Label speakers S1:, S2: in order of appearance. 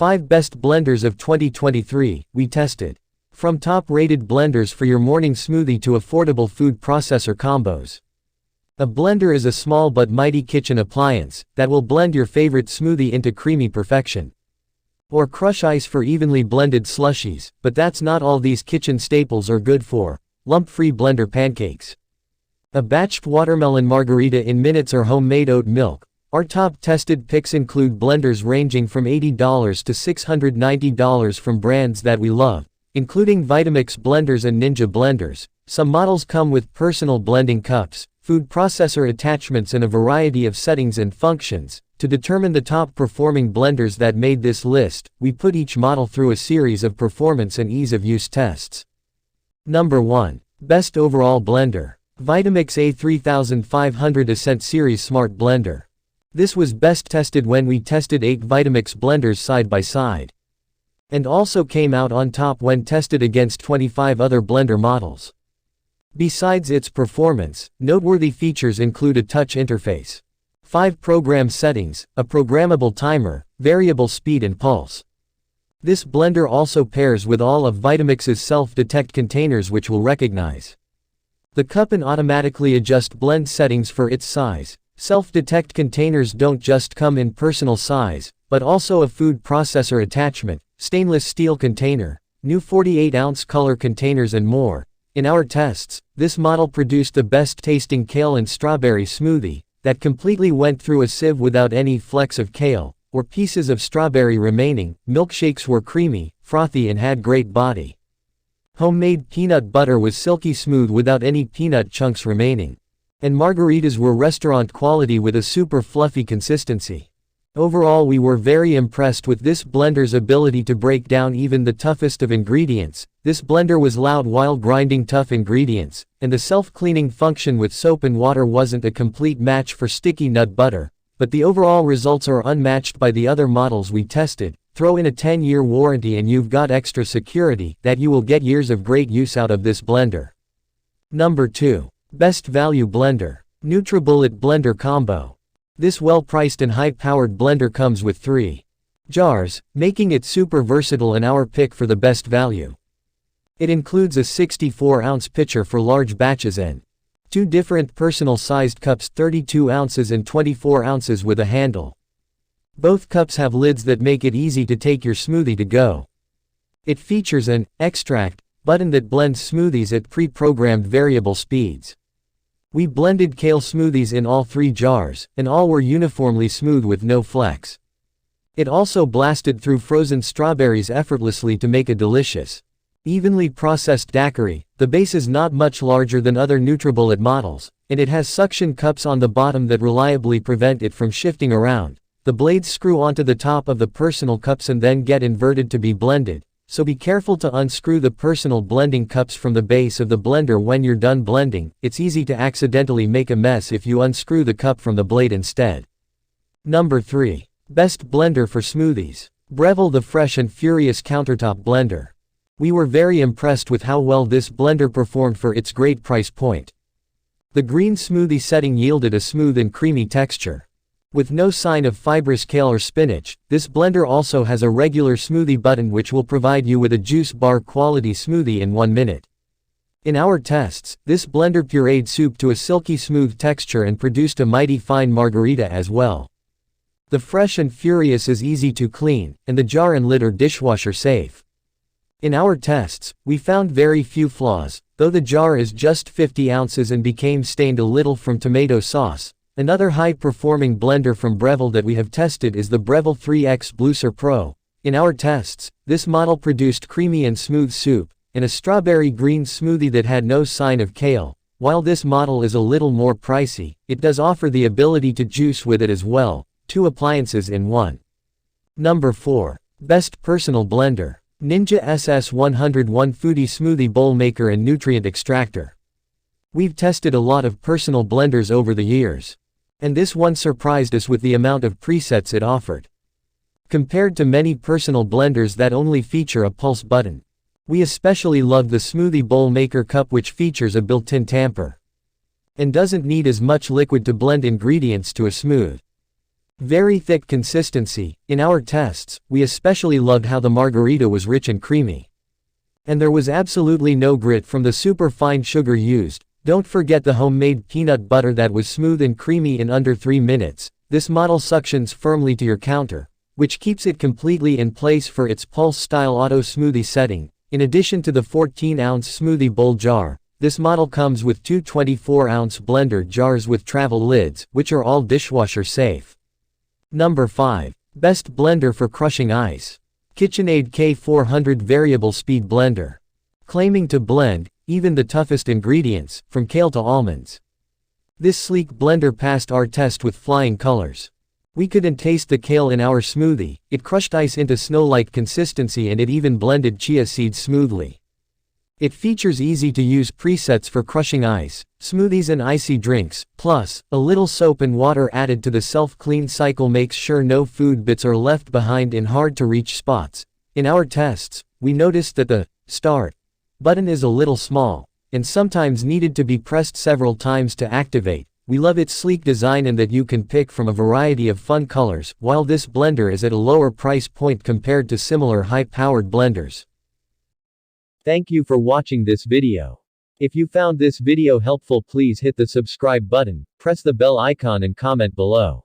S1: 5 Best Blenders of 2023, we tested. From top-rated blenders for your morning smoothie to affordable food processor combos. A blender is a small but mighty kitchen appliance that will blend your favorite smoothie into creamy perfection. Or crush ice for evenly blended slushies, but that's not all these kitchen staples are good for. Lump-free blender pancakes. A batched watermelon margarita in minutes or homemade oat milk. Our top tested picks include blenders ranging from $80 to $690 from brands that we love, including Vitamix blenders and Ninja blenders. Some models come with personal blending cups, food processor attachments and a variety of settings and functions. To determine the top performing blenders that made this list, we put each model through a series of performance and ease of use tests. Number 1. Best Overall Blender. Vitamix A3500 Ascent Series Smart Blender. This was best tested when we tested 8 Vitamix blenders side by side. And also came out on top when tested against 25 other blender models. Besides its performance, noteworthy features include a touch interface, 5 program settings, a programmable timer, variable speed and pulse. This blender also pairs with all of Vitamix's self-detect containers which will recognize the cup and automatically adjust blend settings for its size. Self-detect containers don't just come in personal size, but also a food processor attachment, stainless steel container, new 48-ounce color containers and more. In our tests, this model produced the best-tasting kale and strawberry smoothie that completely went through a sieve without any flecks of kale or pieces of strawberry remaining. Milkshakes were creamy, frothy and had great body. Homemade peanut butter was silky smooth without any peanut chunks remaining. And margaritas were restaurant quality with a super fluffy consistency. Overall, we were very impressed with this blender's ability to break down even the toughest of ingredients. This blender was loud while grinding tough ingredients, and the self-cleaning function with soap and water wasn't a complete match for sticky nut butter, but the overall results are unmatched by the other models we tested. Throw in a 10-year warranty and you've got extra security that you will get years of great use out of this blender. Number 2. Best Value Blender. NutriBullet Blender Combo. This well-priced and high-powered blender comes with 3 jars, making it super versatile and our pick for the best value. It includes a 64-ounce pitcher for large batches and 2 different personal-sized cups, 32 ounces and 24 ounces with a handle. Both cups have lids that make it easy to take your smoothie to go. It features an extract button that blends smoothies at pre-programmed variable speeds. We blended kale smoothies in all 3 jars, and all were uniformly smooth with no flecks. It also blasted through frozen strawberries effortlessly to make a delicious, evenly processed daiquiri. The base is not much larger than other NutriBullet models, and it has suction cups on the bottom that reliably prevent it from shifting around. The blades screw onto the top of the personal cups and then get inverted to be blended. So be careful to unscrew the personal blending cups from the base of the blender when you're done blending. It's easy to accidentally make a mess if you unscrew the cup from the blade instead. Number 3. Best Blender for Smoothies. Breville the Fresh and Furious Countertop Blender. We were very impressed with how well this blender performed for its great price point. The green smoothie setting yielded a smooth and creamy texture. With no sign of fibrous kale or spinach, this blender also has a regular smoothie button which will provide you with a juice bar quality smoothie in 1 minute. In our tests, this blender pureed soup to a silky smooth texture and produced a mighty fine margarita as well. The Fresh and Furious is easy to clean, and the jar and lid are dishwasher safe. In our tests, we found very few flaws, though the jar is just 50 ounces and became stained a little from tomato sauce. Another high-performing blender from Breville that we have tested is the Breville 3X Blueser Pro. In our tests, this model produced creamy and smooth soup, and a strawberry green smoothie that had no sign of kale. While this model is a little more pricey, it does offer the ability to juice with it as well. 2 appliances in 1. Number 4. Best Personal Blender. Ninja SS101 Foodie Smoothie Bowl Maker and Nutrient Extractor. We've tested a lot of personal blenders over the years. And this one surprised us with the amount of presets it offered. Compared to many personal blenders that only feature a pulse button. We especially love the Smoothie Bowl Maker Cup which features a built-in tamper. And doesn't need as much liquid to blend ingredients to a smooth Very thick consistency. In our tests, we especially loved how the margarita was rich and creamy. And there was absolutely no grit from the super fine sugar used. Don't forget the homemade peanut butter that was smooth and creamy in under 3 minutes. This model suctions firmly to your counter, which keeps it completely in place for its pulse-style auto smoothie setting. In addition to the 14-ounce smoothie bowl jar, this model comes with two 24-ounce blender jars with travel lids, which are all dishwasher safe. Number 5. Best blender for crushing ice. KitchenAid K400 Variable Speed Blender. Claiming to blend even the toughest ingredients, from kale to almonds. This sleek blender passed our test with flying colors. We couldn't taste the kale in our smoothie, it crushed ice into snow-like consistency, and it even blended chia seeds smoothly. It features easy-to-use presets for crushing ice, smoothies and icy drinks, plus, a little soap and water added to the self-clean cycle makes sure no food bits are left behind in hard-to-reach spots. In our tests, we noticed that the start button is a little small, and sometimes needed to be pressed several times to activate. We love its sleek design and that you can pick from a variety of fun colors, while this blender is at a lower price point compared to similar high-powered blenders. Thank you for watching this video. If you found this video helpful, please hit the subscribe button, press the bell icon and comment below.